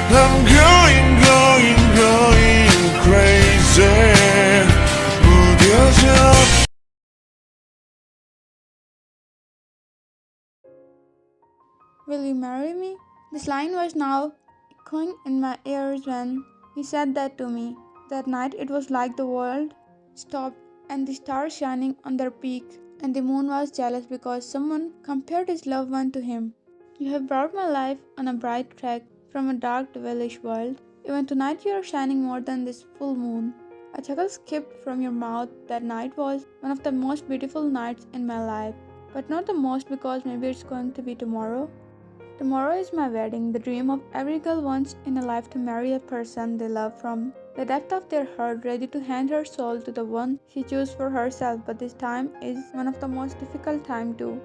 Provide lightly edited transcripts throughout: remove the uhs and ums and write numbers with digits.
I'm going crazy. 무뎌져. Will you marry me? This line was now echoing in my ears when he said that to me. That night it was like the world stopped and the stars shining on their peaks, and the moon was jealous because someone compared his loved one to him. You have brought my life on a bright track from a dark, devilish world. Even tonight you are shining more than this full moon. A chuckle skipped from your mouth. That night was one of the most beautiful nights in my life. But not the most because maybe it's going to be tomorrow. Tomorrow is my wedding, the dream of every girl wants in a life to marry a person they love from the depth of their heart, ready to hand her soul to the one she chose for herself. But this time is one of the most difficult time too.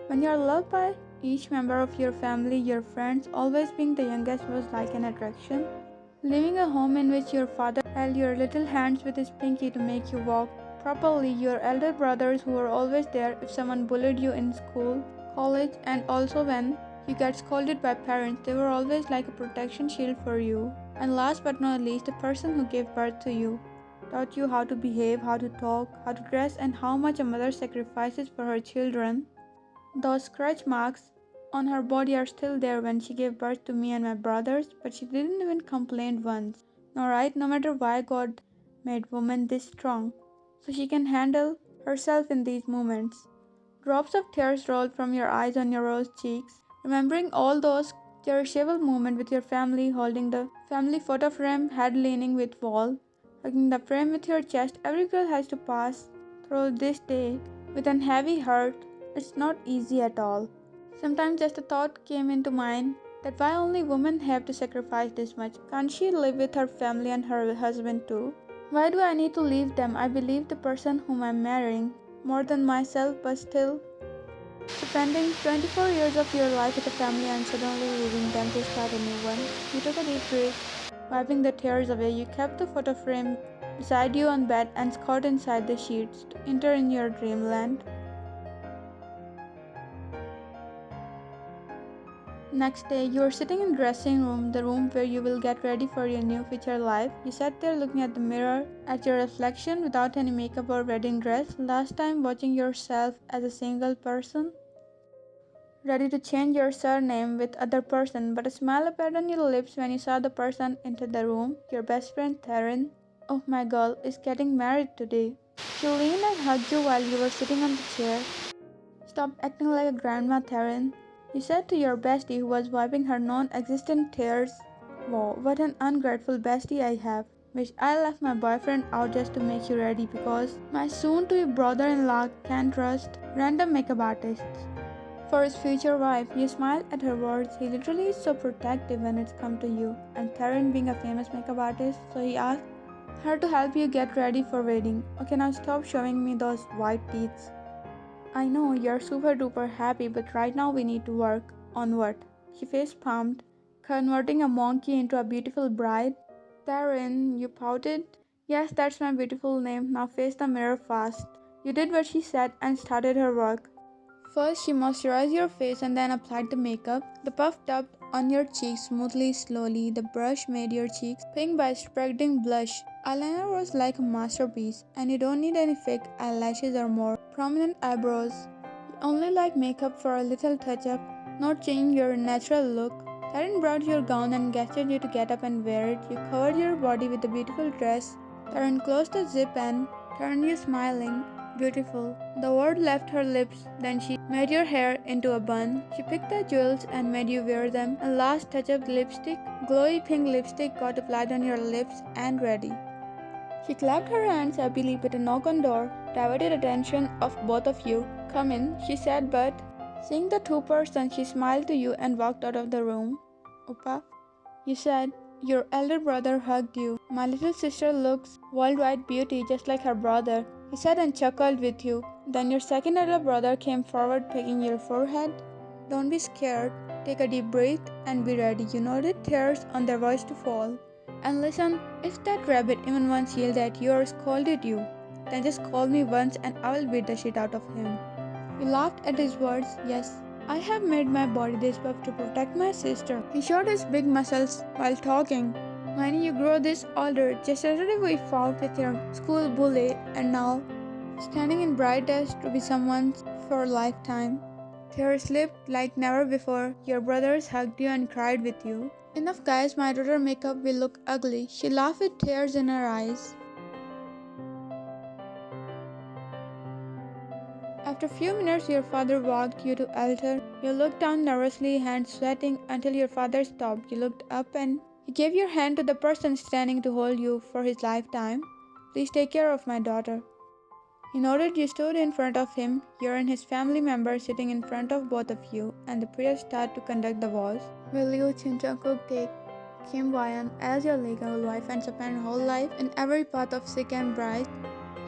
When you are loved by each member of your family, your friends, always being the youngest was like an attraction. Leaving a home in which your father held your little hands with his pinky to make you walk properly, your elder brothers who were always there if someone bullied you in school, college, and also when you get scolded by parents, they were always like a protection shield for you. And last but not least, the person who gave birth to you taught you how to behave, how to talk, how to dress, and how much a mother sacrifices for her children. Those scratch marks on her body are still there when she gave birth to me and my brothers, but she didn't even complain once. No, right? No matter why God made woman this strong, so she can handle herself in these moments. Drops of tears rolled from your eyes on your rose cheeks, remembering all those cherishable moments with your family, holding the family photo frame, head leaning with wall, hugging the frame with your chest. Every girl has to pass through this day with an heavy heart. It's not easy at all. Sometimes just a thought came into mind that why only women have to sacrifice this much? Can't she live with her family and her husband too? Why do I need to leave them? I believe the person whom I'm marrying more than myself, but still spending 24 years of your life with a family and suddenly leaving them to start a new one. You took a deep breath, wiping the tears away. You kept the photo frame beside you on bed and scoured inside the sheets to enter in your dreamland. Next day, you are sitting in the dressing room, the room where you will get ready for your new future life. You sat there looking at the mirror, at your reflection without any makeup or wedding dress, last time watching yourself as a single person, ready to change your surname with other person, but a smile appeared on your lips when you saw the person enter the room, your best friend Theron. Oh, my girl is getting married today. She leaned and hugged you while you were sitting on the chair. Stop acting like a grandma, Theron, he said to your bestie who was wiping her non-existent tears. Wow, what an ungrateful bestie I have. Wish I left my boyfriend out just to make you ready because my soon-to-be brother-in-law can't trust random makeup artists. For his future wife, you smiled at her words. He literally is so protective when it's come to you. And Theron being a famous makeup artist, so he asked her to help you get ready for wedding. Okay, now stop showing me those white teeth. I know you're super duper happy, but right now we need to work. On what? She face palmed, converting a monkey into a beautiful bride. Theron, you pouted. Yes, that's my beautiful name. Now face the mirror fast. You did what she said and started her work. First, she moisturized your face and then applied the makeup. The puff tapped on your cheeks smoothly, slowly. The brush made your cheeks pink by spreading blush. Eyeliner was like a masterpiece, and you don't need any fake eyelashes or more prominent eyebrows. You only like makeup for a little touch-up, not changing your natural look. Taryn brought your gown and gestured you to get up and wear it. You covered your body with a beautiful dress. Taryn closed the zip and turned you smiling. Beautiful. The word left her lips, then she made your hair into a bun. She picked the jewels and made you wear them. A last touch of lipstick, glowy pink lipstick got applied on your lips and ready. She clapped her hands happily, but a knock on door diverted attention of both of you. Come in, she said, but seeing the two persons, she smiled to you and walked out of the room. Upa, you said. Your elder brother hugged you. My little sister looks worldwide beauty just like her brother, he said and chuckled with you. Then your second elder brother came forward, pecking your forehead. Don't be scared. Take a deep breath and be ready. You know the tears on their voice to fall. And listen, if that rabbit even once yelled at you or scolded you, then just call me once and I will beat the shit out of him. You laughed at his words. Yes, I have made my body this buff to protect my sister. He showed his big muscles while talking. When you grow this older, just yesterday we fought with your school bully and now standing in bright daylight to be someone's for a lifetime. Tears slipped like never before. Your brothers hugged you and cried with you. Enough guys, my daughter makeup will look ugly. She laughed with tears in her eyes. After a few minutes, your father walked you to altar. You looked down nervously, hands sweating, until your father stopped. You looked up and he gave your hand to the person standing to hold you for his lifetime. Please take care of my daughter. He noted you stood in front of him. You and his family members sitting in front of both of you, and the priest started to conduct the vows. Will you, Jungkookff, take Kim Hwan as your legal wife and spend whole life in every path of sick and bright?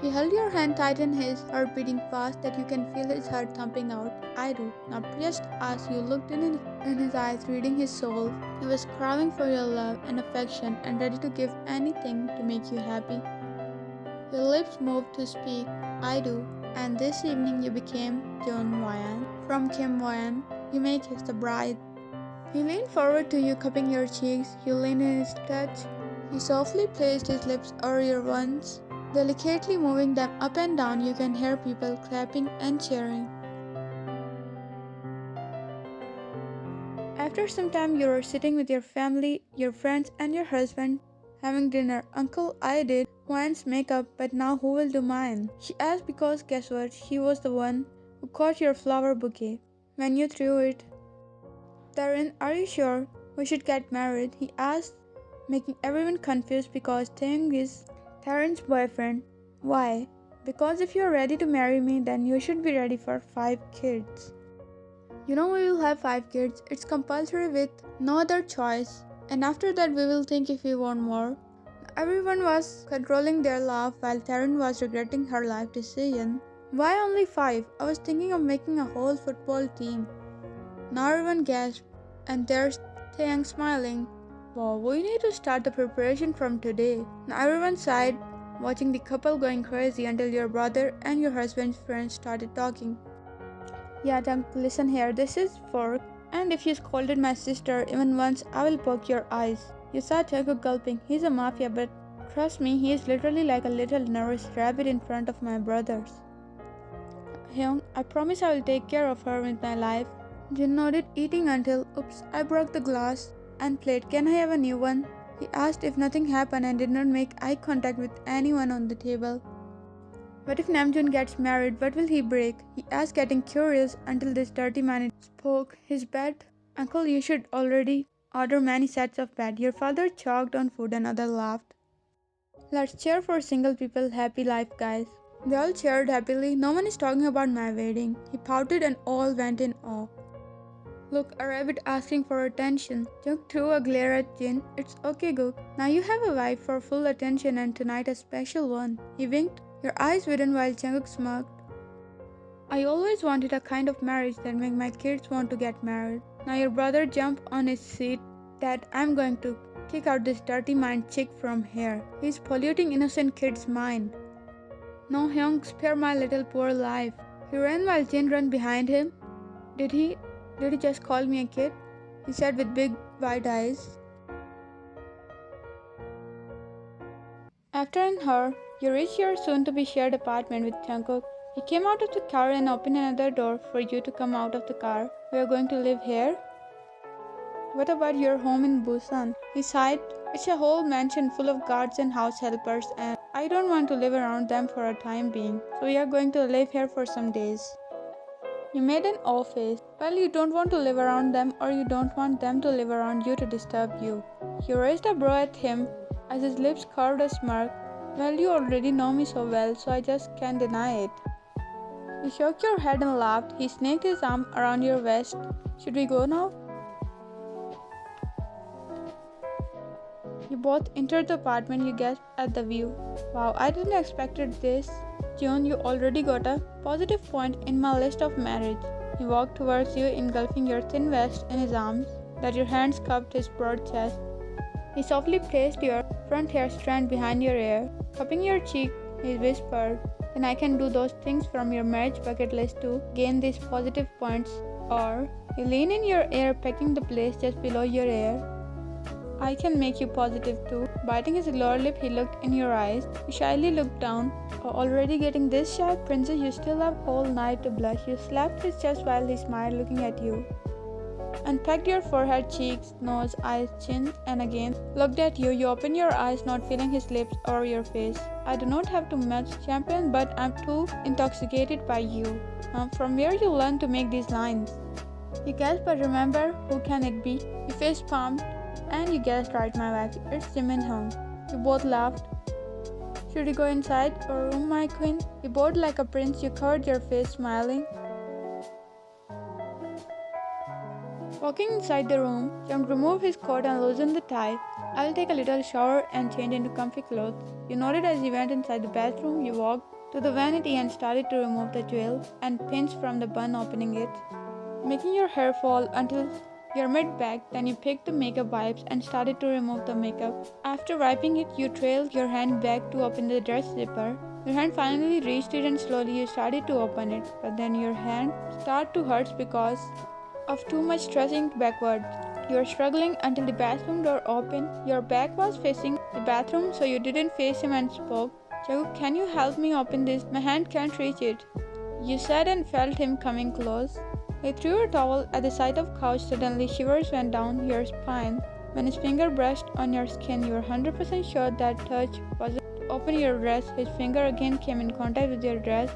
He held your hand tight in his, heart beating fast that you can feel his heart thumping out. I do. Now priest asked you, looked in his eyes, reading his soul. He was craving for your love and affection and ready to give anything to make you happy. Your lips moved to speak, I do, and this evening you became Jung Hwan. From Kim Hwan, you may kiss the bride. He leaned forward to you, cupping your cheeks. You leaned in his touch. He softly placed his lips over your ones. Delicately moving them up and down, you can hear people clapping and cheering. After some time, you were sitting with your family, your friends, and your husband, having dinner. Uncle, I did Hwan's makeup, but now who will do mine? She asked because guess what? He was the one who caught your flower bouquet when you threw it. Taerin, are you sure we should get married? He asked, making everyone confused because Taeyong is Taerin's boyfriend. Why? Because if you're ready to marry me, then you should be ready for 5 kids. You know we will have 5 kids. It's compulsory with no other choice. And after that we will think if we want more. Everyone was controlling their laugh while Taerin was regretting her life decision. Why only 5? I was thinking of making a whole football team. Now everyone gasped, and there's Taeyong smiling. Wow, we need to start the preparation from today. Now everyone sighed, watching the couple going crazy until your brother and your husband's friends started talking. Yeah, Jung, listen here, this is Fork, and if you scolded my sister even once, I will poke your eyes. You saw Jungkook gulping. He's a mafia, but trust me, he is literally like a little nervous rabbit in front of my brothers. Hyung, I promise I will take care of her with my life. Jin nodded, eating until, oops, I broke the glass and plate. Can I have a new one? He asked if nothing happened and did not make eye contact with anyone on the table. What if Namjoon gets married? What will he break? He asked, getting curious until this dirty man spoke. His bed? Uncle, you should already order many sets of bed. Your father choked on food and others laughed. Let's cheer for single people. Happy life, guys. They all cheered happily. No one is talking about my wedding. He pouted and all went in awe. Look, a rabbit asking for attention. Jung threw a glare at Jin. It's okay, Gook. Now you have a wife for full attention and tonight a special one. He winked. Your eyes widened while Jungkook smirked. I always wanted a kind of marriage that made my kids want to get married. Now your brother jumped on his seat. Dad, I'm going to kick out this dirty mind chick from here. He's polluting innocent kids' mind. No, Hyung, spare my little poor life. He ran while Jin ran behind him. Did he just call me a kid? He said with big wide eyes. After an hour, you reach your soon-to-be shared apartment with Jungkook. He came out of the car and opened another door for you to come out of the car. We are going to live here? What about your home in Busan? He sighed. It's a whole mansion full of guards and house helpers, and I don't want to live around them for a time being. So we are going to live here for some days. You made an awe face. Well, you don't want to live around them, or you don't want them to live around you to disturb you. You raised a brow at him as his lips curved a smirk. Well, you already know me so well, so I just can't deny it. You shook your head and laughed. He snaked his arm around your waist. Should we go now? You both entered the apartment. You gasped at the view. Wow, I didn't expect this. June, you already got a positive point in my list of marriage. He walked towards you, engulfing your thin waist in his arms, that your hands cupped his broad chest. He softly placed your front hair strand behind your ear. Cupping your cheek, he whispered, then I can do those things from your marriage bucket list to gain these positive points. Or you lean in your ear, pecking the place just below your ear. I can make you positive too. Biting his lower lip, he looked in your eyes. You shyly looked down. Already getting this shy, princess, you still have whole night to blush. You slapped his chest while he smiled, looking at you. And pecked your forehead, cheeks, nose, eyes, chin, and again looked at you. You opened your eyes, not feeling his lips or your face. I do not have too much champion, but I'm too intoxicated by you. From where you learned to make these lines? You guessed, but remember, who can it be? You face palmed, and you guessed right, my wife. It's Jimin Hung. You both laughed. Should we go inside or room, my queen? You bowed like a prince. You covered your face, smiling. Walking inside the room, Jung removed his coat and loosened the tie. I'll take a little shower and change into comfy clothes. You nodded as you went inside the bathroom. You walked to the vanity and started to remove the jewel and pins from the bun, opening it, making your hair fall until your mid-back. Then you picked the makeup wipes and started to remove the makeup. After wiping it, you trailed your hand back to open the dress zipper. Your hand finally reached it and slowly you started to open it. But then your hand started to hurt because of too much stressing backward. You were struggling until the bathroom door opened. Your back was facing the bathroom, so you didn't face him and spoke. Jungkook, can you help me open this? My hand can't reach it. You said and felt him coming close. He threw a towel at the sight of couch. Suddenly shivers went down your spine. When his finger brushed on your skin, you were 100% sure that touch wasn't to open your dress. His finger again came in contact with your dress.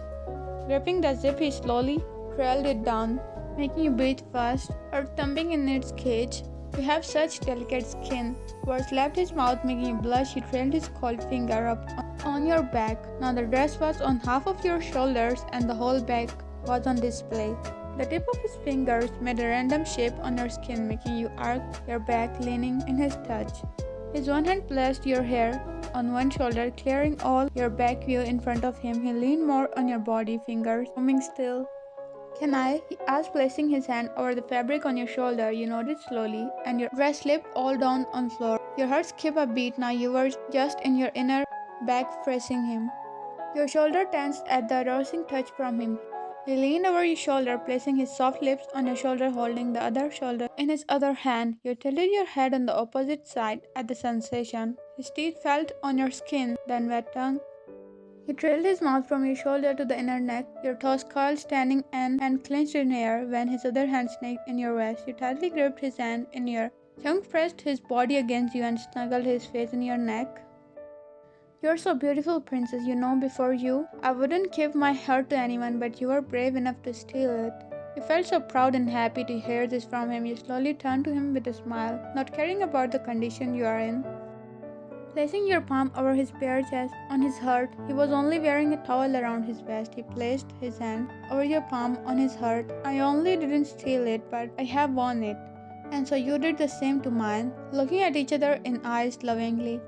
Gripping the zip, he slowly trailed it down, making you breathe fast, or thumping in its cage. You have such delicate skin. Words left his mouth, making you blush. He trailed his cold finger up on your back. Now the dress was on half of your shoulders and the whole back was on display. The tip of his fingers made a random shape on your skin, making you arc your back, leaning in his touch. His one hand placed your hair on one shoulder, clearing all your back view in front of him. He leaned more on your body, fingers moving still. Can I? He asked, placing his hand over the fabric on your shoulder. You nodded slowly, and your dress slipped all down on the floor. Your heart skipped a beat. Now you were just in your inner back, pressing him. Your shoulder tensed at the arousing touch from him. He leaned over your shoulder, placing his soft lips on your shoulder, holding the other shoulder in his other hand. You tilted your head on the opposite side at the sensation. His teeth felt on your skin, then wet tongue. He trailed his mouth from your shoulder to the inner neck, your toes curled, standing and clenched in air when his other hand snaked in your waist. You tightly gripped his hand in your. Jung pressed his body against you and snuggled his face in your neck. You're so beautiful, princess. You know, before you, I wouldn't give my heart to anyone, but you were brave enough to steal it. You felt so proud and happy to hear this from him. You slowly turned to him with a smile, not caring about the condition you are in. Placing your palm over his bare chest on his heart, he was only wearing a towel around his waist. He placed his hand over your palm on his heart. I only didn't steal it, but I have worn it. And so you did the same to mine, looking at each other in eyes lovingly.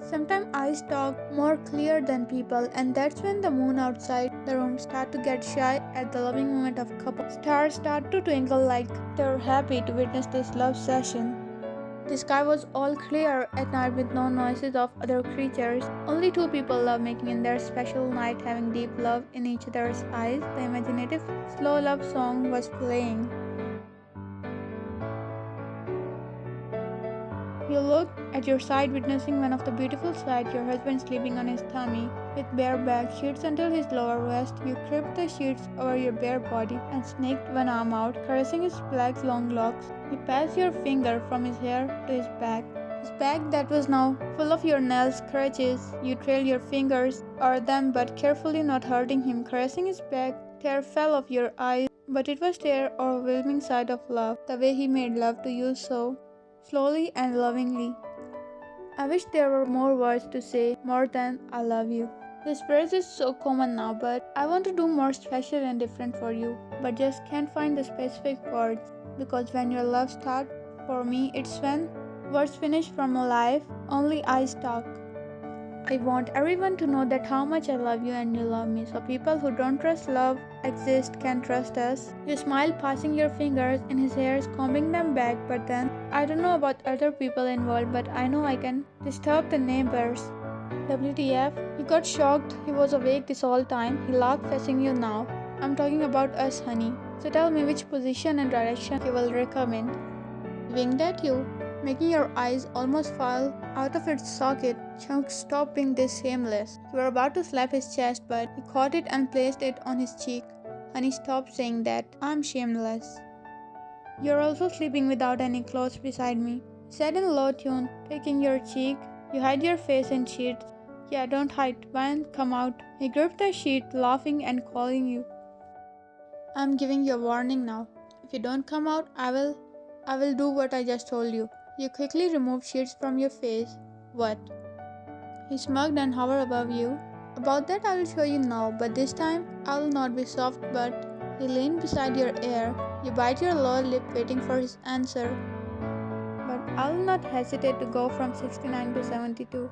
Sometimes eyes talk more clear than people, and that's when the moon outside the room started to get shy at the loving moment of couple. Stars start to twinkle like they were happy to witness this love session. The sky was all clear at night with no noises of other creatures. Only two people love making in their special night, having deep love in each other's eyes. The imaginative, slow love song was playing. You looked at your side, witnessing one of the beautiful sights, your husband sleeping on his tummy with bare back, sheets until his lower waist. You crimped the sheets over your bare body and snaked one arm out, caressing his black long locks. You passed your finger from his hair to his back that was now full of your nails, scratches. You trailed your fingers over them, but carefully, not hurting him, caressing his back. Tear fell off your eyes, but it was tear overwhelming sight of love, the way he made love to you so slowly and lovingly. I wish there were more words to say, more than I love you. This phrase is so common now, but I want to do more special and different for you, but just can't find the specific words, because when your love starts, for me it's when words finish from a life, only eyes talk. I want everyone to know that how much I love you and you love me, so people who don't trust love exists can trust us. You smiled, passing your fingers in his hairs, combing them back, but then, I don't know about other people involved, but I know I can disturb the neighbors. WTF? He got shocked. He was awake this whole time. He laughed, facing you now. I'm talking about us, honey. So tell me which position and direction you will recommend. He winked at you, making your eyes almost fall out of its socket. Chunk, stop being this shameless. You were about to slap his chest, but he caught it and placed it on his cheek. Honey, stop saying that. I'm shameless. You're also sleeping without any clothes beside me, he said in a low tone, taking your cheek. You hide your face in sheets. Yeah, don't hide. Why come out? He gripped the sheet, laughing and calling you. I'm giving you a warning now. If you don't come out, I will do what I just told you. You quickly removed sheets from your face. What? He smirked and hovered above you. About that I will show you now, but this time I will not be soft, but he leaned beside your ear. You bite your lower lip waiting for his answer. But I will not hesitate to go from 69 to 72.